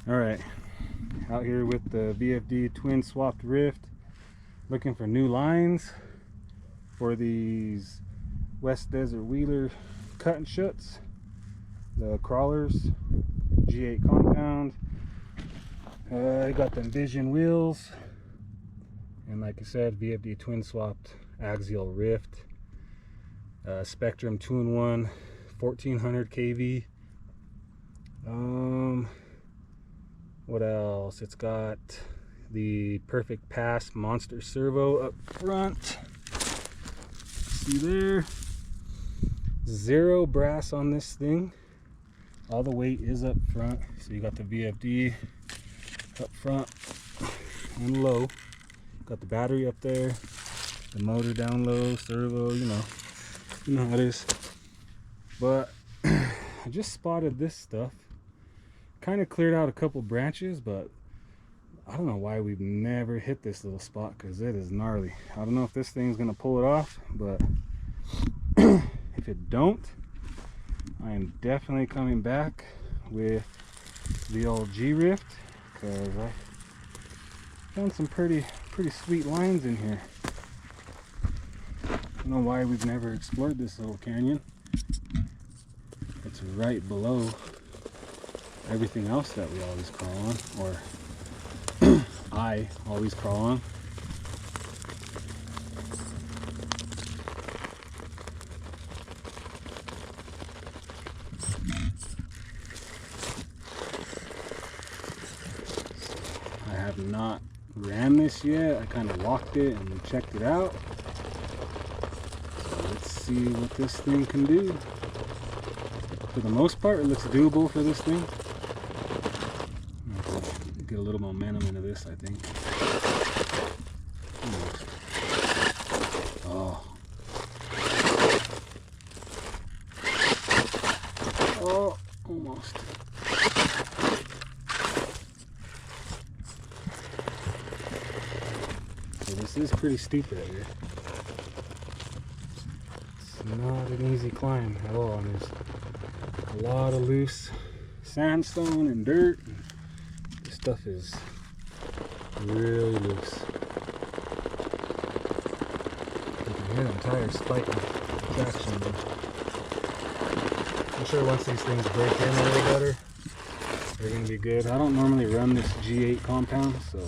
All right, out here with the VFD twin swapped Ryft, looking for new lines for these West Desert Wheeler Cutnshuts, the crawlers, G8 compound. I got them Vision wheels, and like I said, VFD twin swapped axial Ryft, Spectrum 2-in-1, 1400 kV. What else? It's got the Perfect Pass monster servo up front. See there? Zero brass on this thing. All the weight is up front. So you got the VFD up front and low. Got the battery up there, the motor down low, servo, you know how it is. But I just spotted this stuff. Kind of cleared out a couple branches, but I don't know why we've never hit this little spot, because it is gnarly. I don't know if this thing's gonna pull it off, but if it don't, I am definitely coming back with the old G-Ryft, because I found some pretty sweet lines in here. I don't know why we've never explored this little canyon. It's right below everything else that we always crawl on, or I always crawl on. I have not ran this yet. I kind of walked it and checked it out. So let's see what this thing can do. For the most part, it looks doable for this thing. Get a little momentum into this, I think. Oh. Oh, almost. So this is pretty steep right here. It's not an easy climb at all, and there's a lot of loose sandstone and dirt. This stuff is really loose. You can hear them tires spiking traction. I'm sure once these things break in a little better, they're going to be good. I don't normally run this G8 compound, so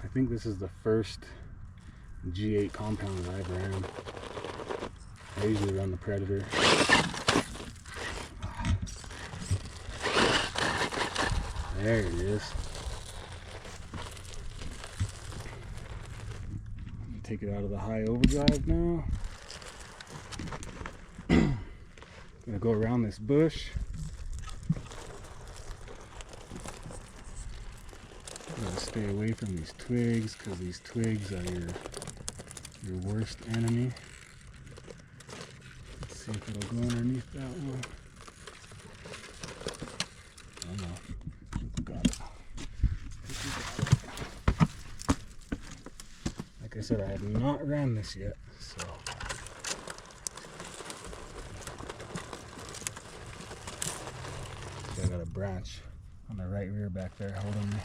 I think this is the first G8 compound that I've ran. I usually run the Predator. There it is. Take it out of the high overdrive now. Gonna go around this bush. Gotta stay away from these twigs, because these twigs are your worst enemy. Let's see if it'll go underneath that one. Oh no. Got it. Like I said, I have not ran this yet, so I got a branch on the right rear back there holding me.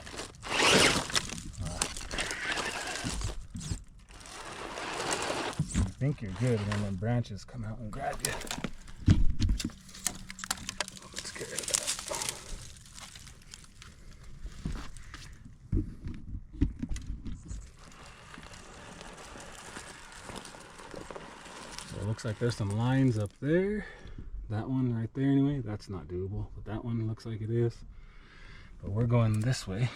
You think you're good, and then the branches come out and grab you. I'm scared of that. So it looks like there's some lines up there. That one right there anyway, that's not doable, but that one looks like it is. But we're going this way,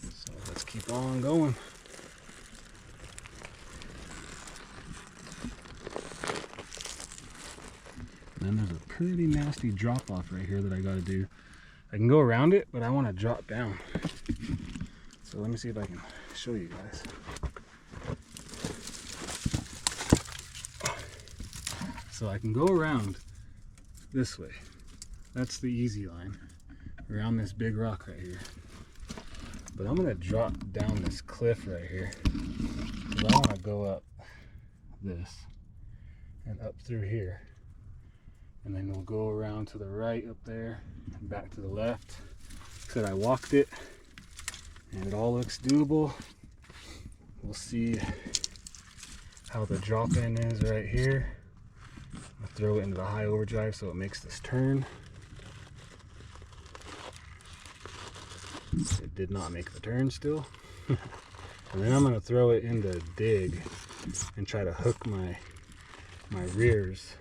so let's keep on going. And then there's a pretty nasty drop off right here that I gotta do. I can go around it, but I want to drop down. So let me see if I can show you guys. So I can go around this way. That's the easy line. Around this big rock right here. But I'm gonna drop down this cliff right here, because I want to go up this and up through here. And then we'll go around to the right up there and back to the left. So I walked it and it all looks doable. We'll see how the drop in is right here. I'll throw it into the high overdrive so it makes this turn. It did not make the turn still. And then I'm going to throw it into dig and try to hook my rears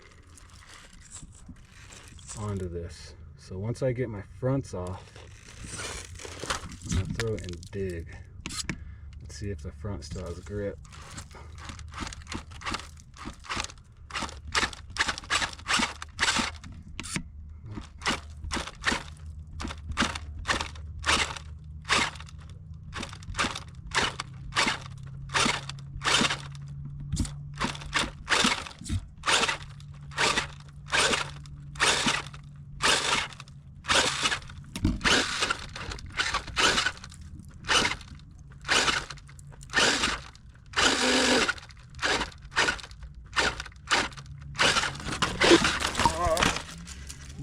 onto this. So once I get my fronts off, I'm going to throw it in dig. Let's see if the front still has grip.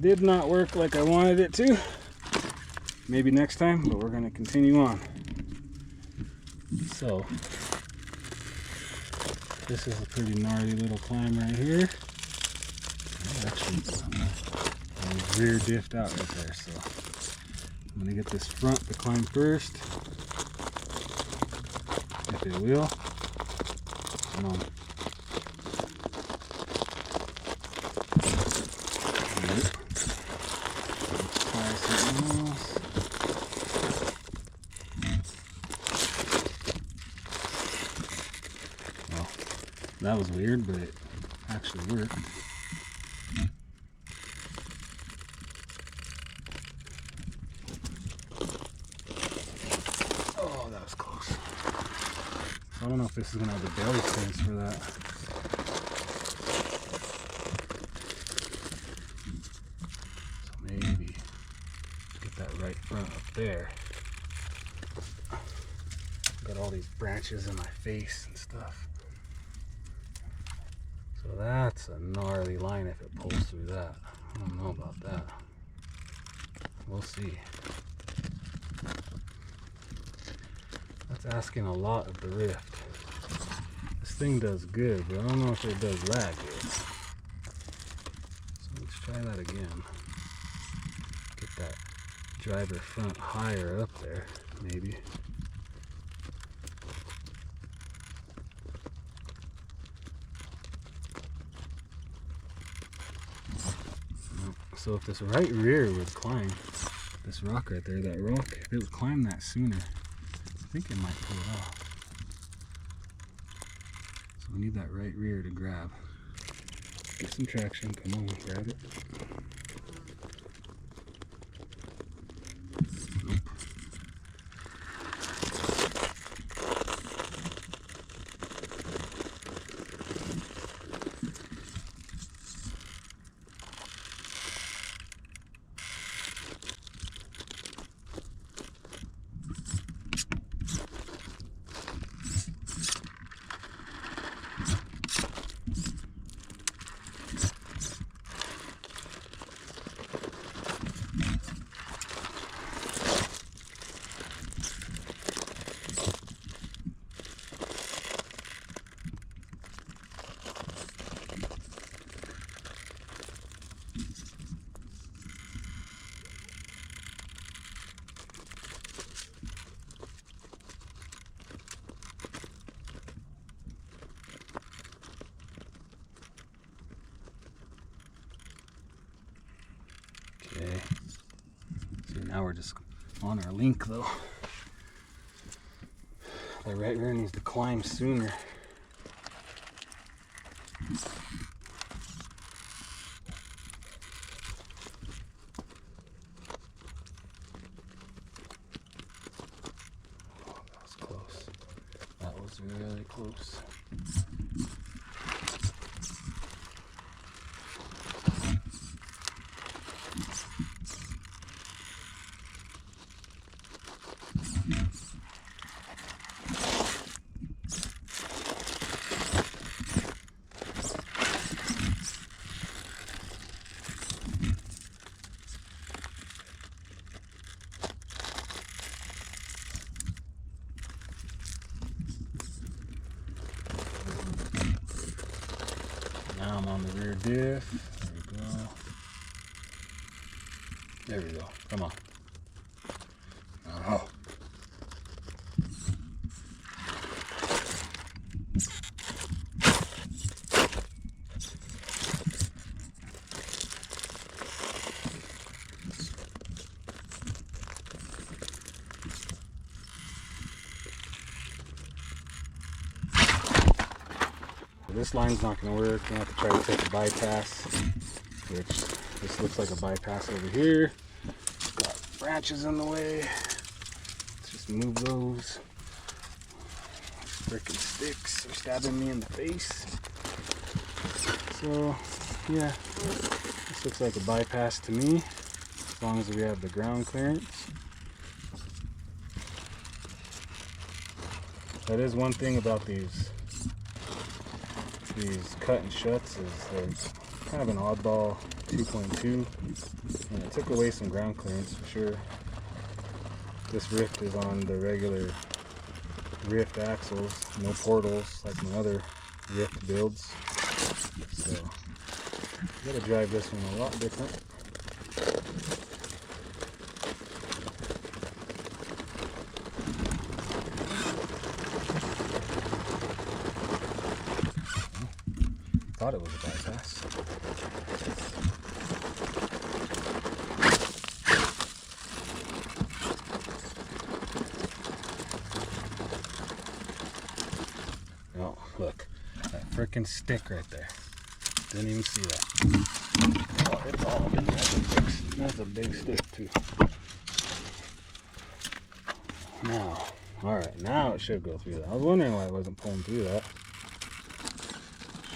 Did not work like I wanted it to. Maybe next time, but we're going to continue on. So, this is a pretty gnarly little climb right here. Actually, I rear diffed out right there, so I'm going to get this front to climb first. If it will. Come on. That was weird, but it actually worked. Oh, that was close. I don't know if this is going to have the belly clearance for that. So maybe get that right front up there. Got all these branches in my face and stuff. So that's a gnarly line if it pulls through that. I don't know about that. We'll see. That's asking a lot of the Ryft. This thing does good, but I don't know if it does that good. So let's try that again. Get that driver front higher up there, maybe. So if this right rear would climb this rock right there, that rock, if it would climb that sooner, I think it might pull it off. So we need that right rear to grab. Get some traction, come on, grab it. Nope. Okay, so now we're just on our link though. The right rear needs to climb sooner. Oh, that was close. That was really close. Now I'm on the rear diff. There we go. There we go. Come on. Oh. This line's not going to work. I'm going to have to try to take a bypass, which this looks like a bypass over here. It's got branches in the way. Let's just move those. Frickin' sticks are stabbing me in the face. So, yeah, this looks like a bypass to me, as long as we have the ground clearance. That is one thing about these cut and shuts, is they're kind of an oddball 2.2, and it took away some ground clearance for sure. This Ryft is on the regular Ryft axles, no portals like my other Ryft builds, so you gotta drive this one a lot different. Thought it was a bypass. Oh, look, that frickin' stick right there. Didn't even see that. Oh, it's all been fixed. That's a big stick too. Now, alright, now it should go through that. I was wondering why it wasn't pulling through that.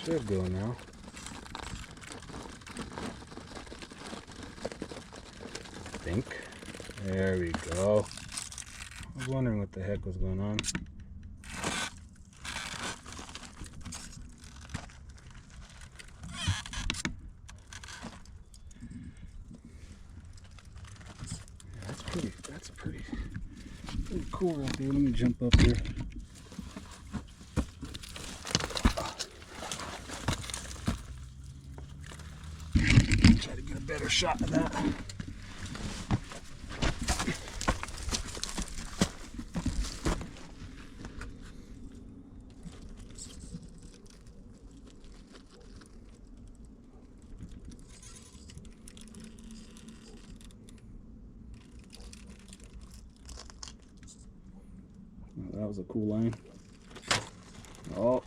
Should go now. I think. There we go. I was wondering what the heck was going on. Yeah, that's pretty cool right there. Let me jump up here. Better shot of that. Well, that was a cool line. Oh.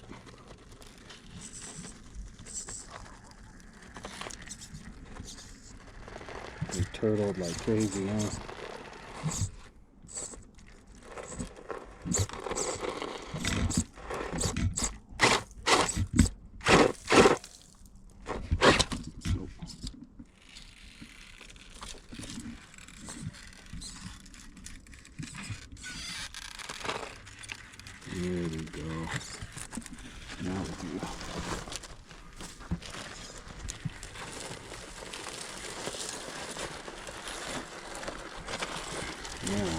They turtled like crazy, huh? There we go. Now we do. Now,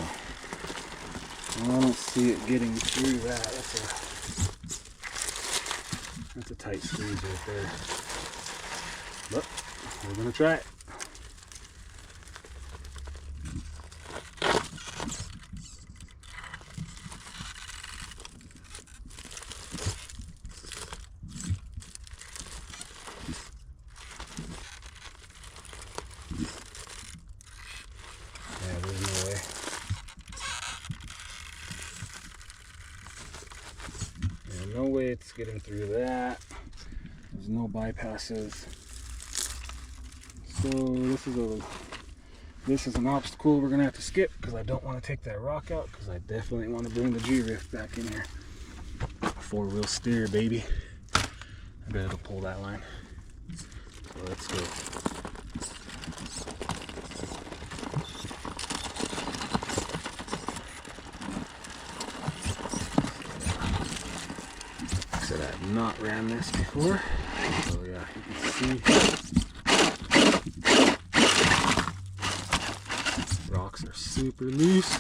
I don't see it getting through that. That's a tight squeeze right there. But we're gonna try it. No way it's getting through that. There's no bypasses. So this is an obstacle we're gonna have to skip, because I don't want to take that rock out, because I definitely want to bring the G-Ryft back in here. 4-wheel steer, baby. I bet it'll pull that line. So let's go. I've not ran this before, so yeah, you can see rocks are super loose.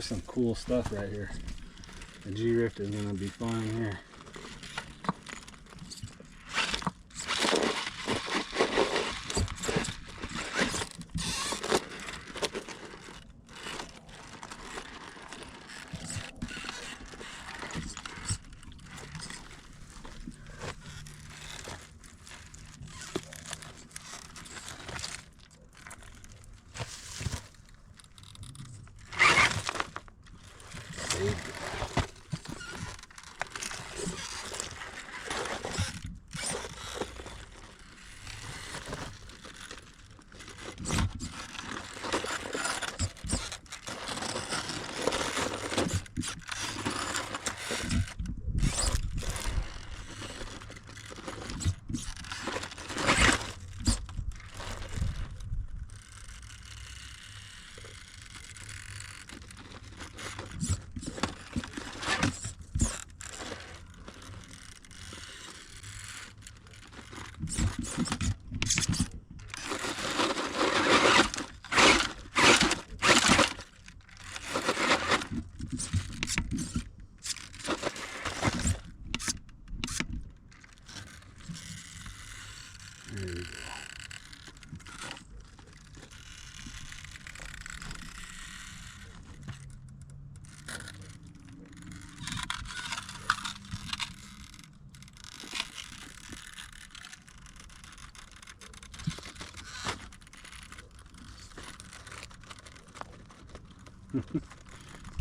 There's some cool stuff right here. The G-Ryft is gonna be fun here. There we go.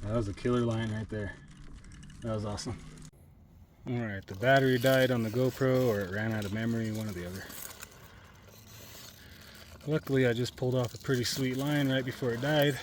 That was a killer line right there. That was awesome. Alright, the battery died on the GoPro, or it ran out of memory, one or the other. Luckily I just pulled off a pretty sweet line right before it died.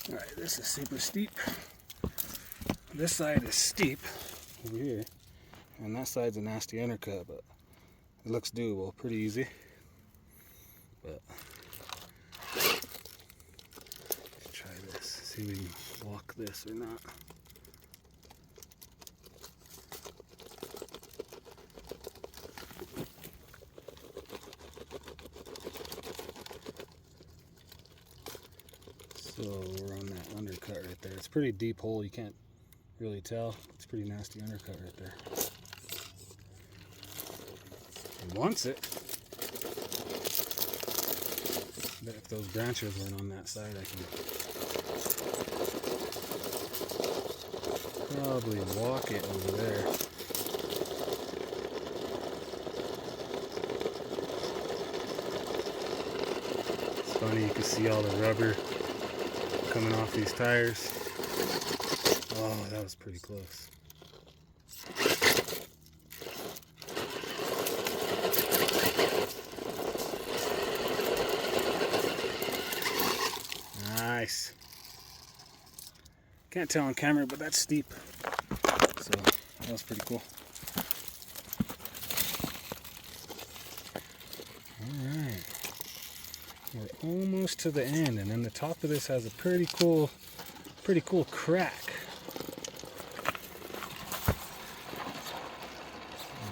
Alright, this is super steep. This side is steep over here, and that side's a nasty undercut, but it looks doable, pretty easy. But let's try this, see if we can walk this or not. So we're on that undercut right there. It's a pretty deep hole, you can't really tell. It's a pretty nasty undercut right there. It wants it. But if those branches weren't on that side, I can probably walk it over there. It's funny, you can see all the rubber coming off these tires. Oh, that was pretty close. Nice. Can't tell on camera, but that's steep. So that was pretty cool. Alright. We're almost to the end, and then the top of this has a pretty cool crack.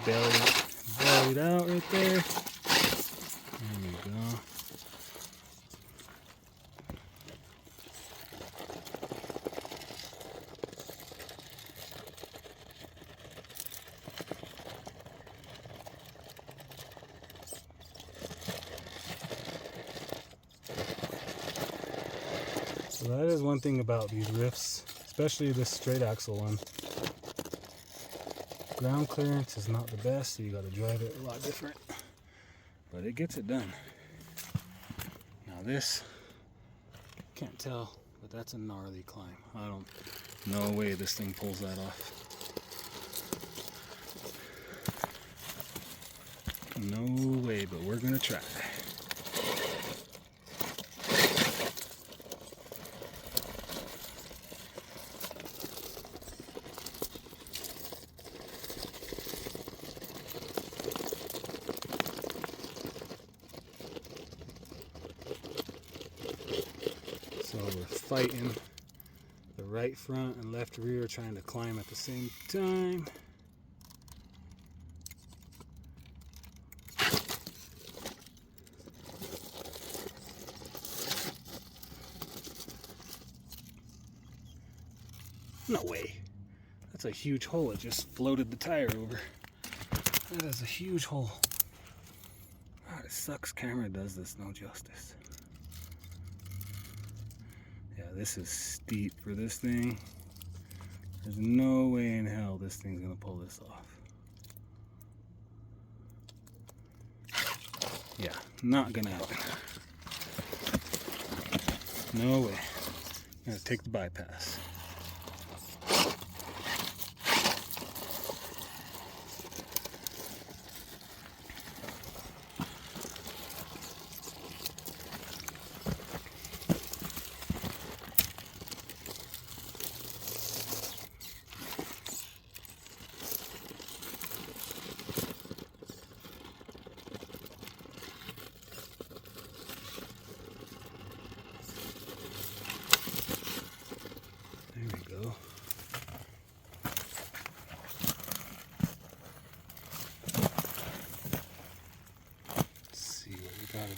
Bellied out right there. There we go. So that is one thing about these Ryfts, especially this straight axle one. Ground clearance is not the best, so you got to drive it a lot different, but it gets it done. Now this, can't tell But that's a gnarly climb. No way this thing pulls that off. No way, but we're gonna try. So we're fighting the right front and left rear, trying to climb at the same time. No way. That's a huge hole. It just floated the tire over. That is a huge hole. God, it sucks. Camera does this no justice. Yeah, this is steep for this thing. There's no way in hell this thing's gonna pull this off. Yeah, not gonna happen. No way. I'm gonna take the bypass.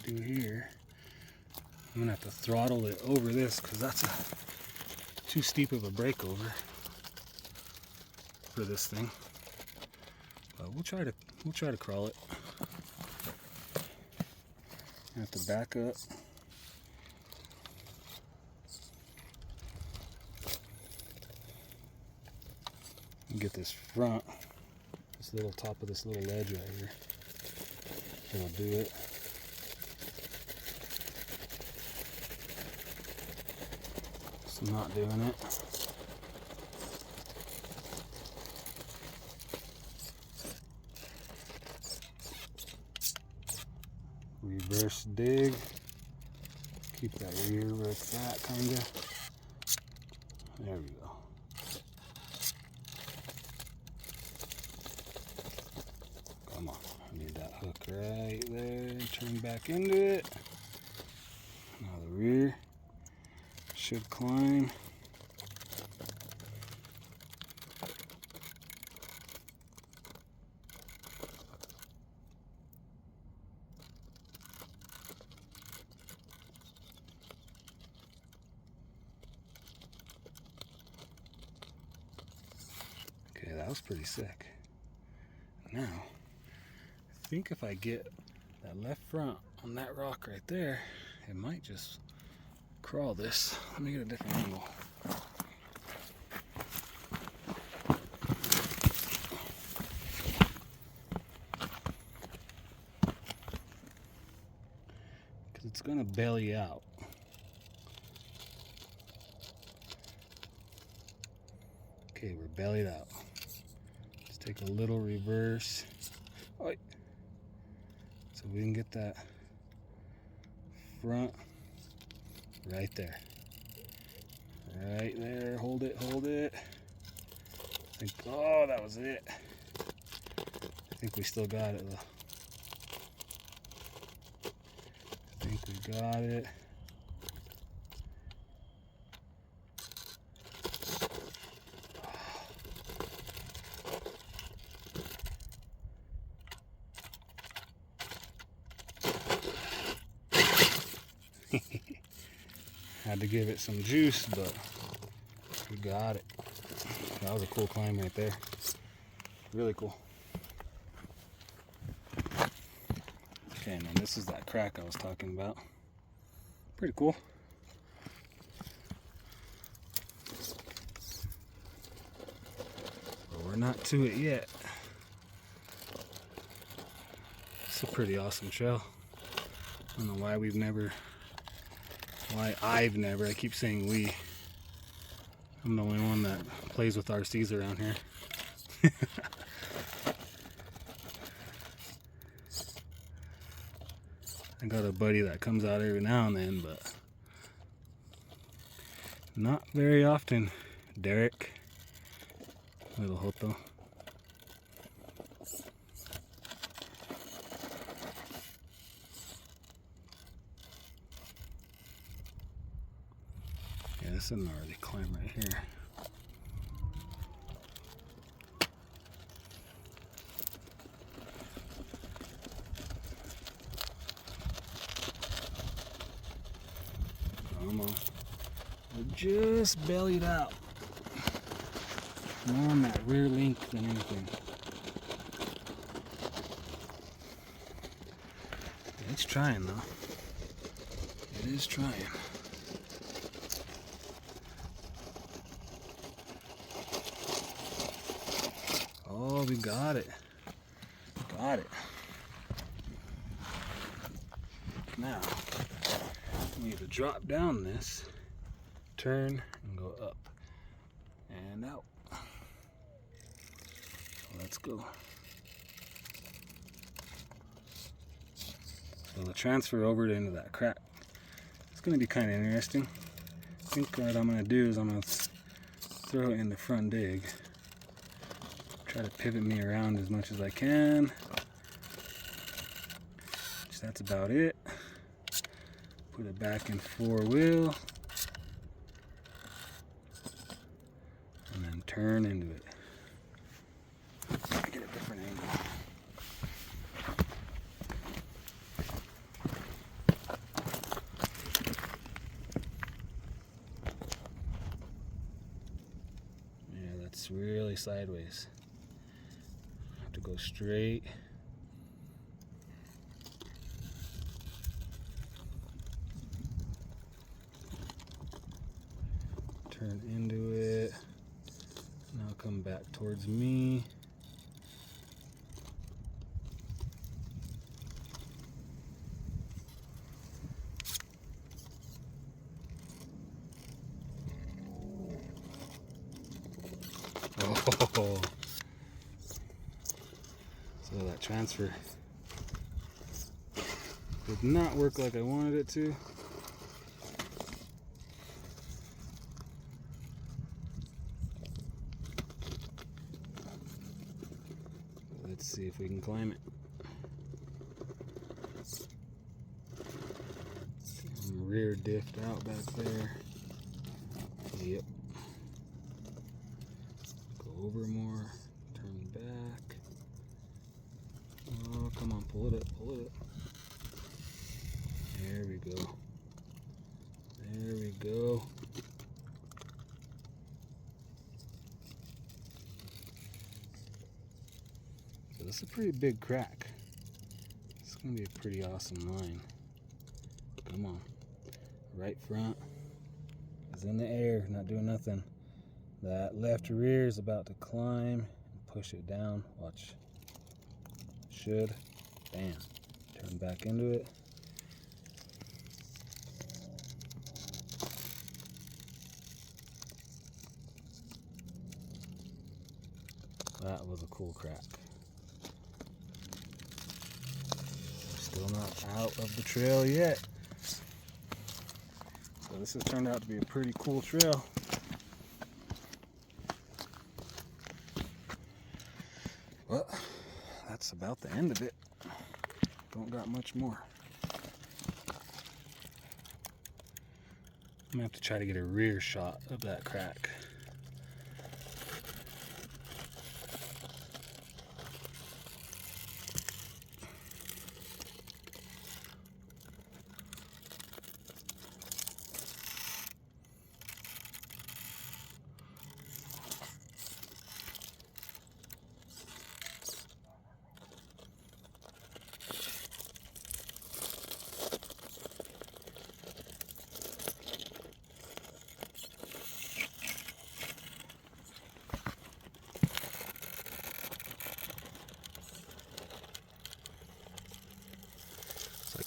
Do here, I'm gonna have to throttle it over this because that's too steep of a breakover for this thing. But we'll try to crawl it. I have to back up. And get this front, this little top of this little ledge right here. It'll do it. Not doing it. Reverse dig. Keep that rear where it's at, kinda. There we go. Come on. I need that hook right there. Turn back into it. Now the rear should climb. Okay, that was pretty sick. Now, I think if I get that left front on that rock right there, it might just crawl this. Let me get a different angle. Because it's going to belly out. Okay, we're bellied out. Let's take a little reverse. Oh, so we can get that front right there. Right there. Hold it, hold it. Oh, that was it. I think we still got it though. I think we got it. Had to give it some juice, but we got it. That was a cool climb right there. Really cool. Okay, and then this is that crack I was talking about. Pretty cool. But we're not to it yet. It's a pretty awesome trail. I don't know why we've never Why I've never, I keep saying we. I'm the only one that plays with RCs around here. I got a buddy that comes out every now and then, but not very often. Derek, little Hoto. Yeah, this is a gnarly climb right here. Come on. We're just bellied out. More on that rear link than anything. It's trying though. It is trying. Oh, we got it. Got it. Now, we need to drop down this, turn, and go up and out. Let's go. So the transfer over into that crack, it's going to be kind of interesting. I think what I'm going to do is I'm going to throw it in the front dig. Try to pivot me around as much as I can. That's about it. Put it back in 4-wheel. And then turn into it. Get a different angle. Yeah, that's really sideways. Have to go straight. Turn into it. Now come back towards me. Oh, so that transfer did not work like I wanted it to. Let's see if we can climb it. I'm rear diffed out back there. Yep. Go over more. Turn back. Oh, come on, pull it up, pull it up. There we go. There we go. So this is a pretty big crack. It's gonna be a pretty awesome line. Come on. Right front is in the air, not doing nothing. That left rear is about to climb and push it down. Watch. Should. Bam. Turn back into it. That was a cool crack. Still not out of the trail yet. So this has turned out to be a pretty cool trail. Well, that's about the end of it. Don't got much more. I'm gonna have to try to get a rear shot of that crack.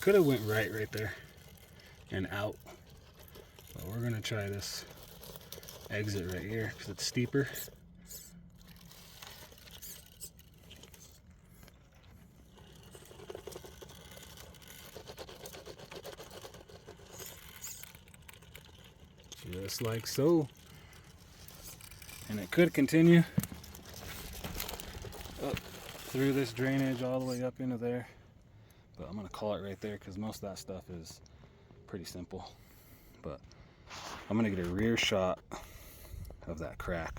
Could have went right there and out, gonna try this exit right here because it's steeper. Just like so. And it could continue up through this drainage all the way up into there. But I'm gonna call it right there because most of that stuff is pretty simple. But I'm gonna get a rear shot of that crack.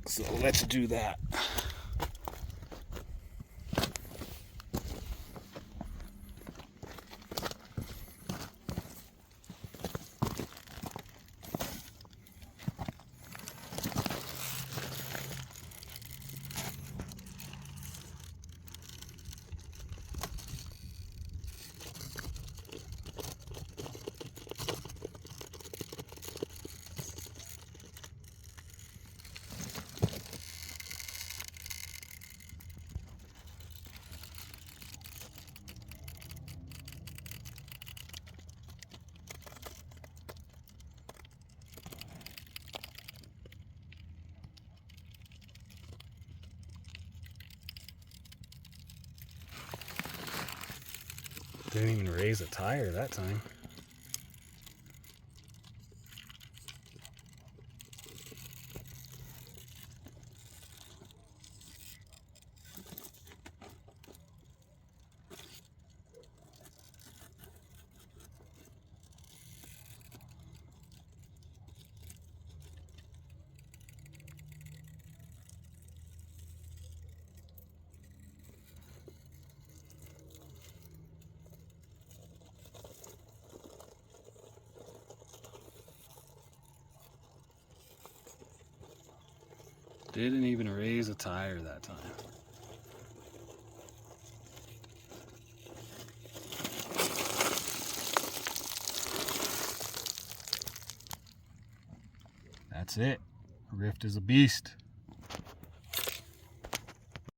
So let's do that. Didn't even raise a tire that time. Didn't even raise a tire that time. That's it. Ryft is a beast.